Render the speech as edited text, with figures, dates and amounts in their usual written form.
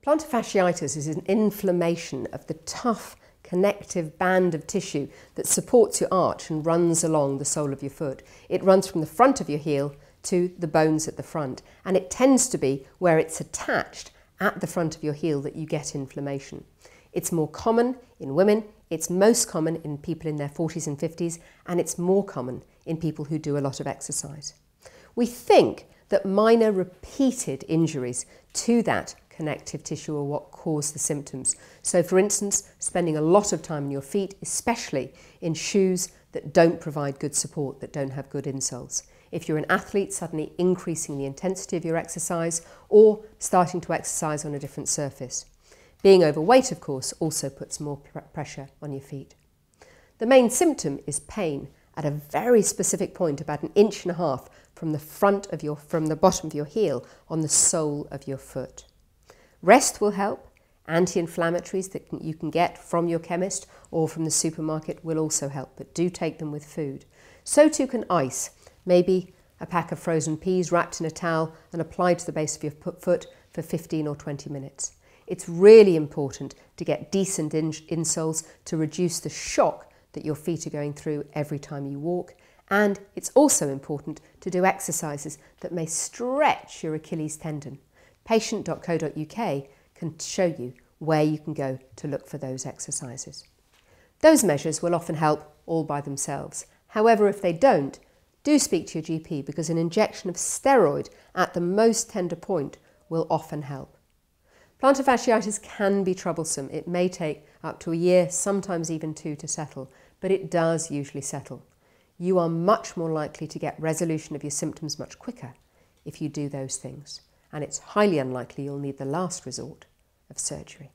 Plantar fasciitis is an inflammation of the tough connective band of tissue that supports your arch and runs along the sole of your foot. It runs from the front of your heel to the bones at the front, and it tends to be where it's attached at the front of your heel that you get inflammation. It's more common in women, it's most common in people in their 40s and 50s, and it's more common in people who do a lot of exercise. We think that minor repeated injuries to that connective tissue are what cause the symptoms. So for instance, spending a lot of time on your feet, especially in shoes that don't provide good support, that don't have good insoles. If you're an athlete, suddenly increasing the intensity of your exercise or starting to exercise on a different surface. Being overweight, of course, also puts more pressure on your feet. The main symptom is pain at a very specific point, about 1.5 inches from the bottom of your heel on the sole of your foot. Rest will help. Anti-inflammatories that you can get from your chemist or from the supermarket will also help, but do take them with food. So too can ice, maybe a pack of frozen peas wrapped in a towel and applied to the base of your foot for 15 or 20 minutes. It's really important to get decent insoles to reduce the shock that your feet are going through every time you walk, and it's also important to do exercises that may stretch your Achilles tendon. Patient.info can show you where you can go to look for those exercises. Those measures will often help all by themselves. However, if they don't, do speak to your GP, because an injection of steroid at the most tender point will often help. Plantar fasciitis can be troublesome. It may take up to a year, sometimes even 2 to settle, but it does usually settle. You are much more likely to get resolution of your symptoms much quicker if you do those things, and it's highly unlikely you'll need the last resort of surgery.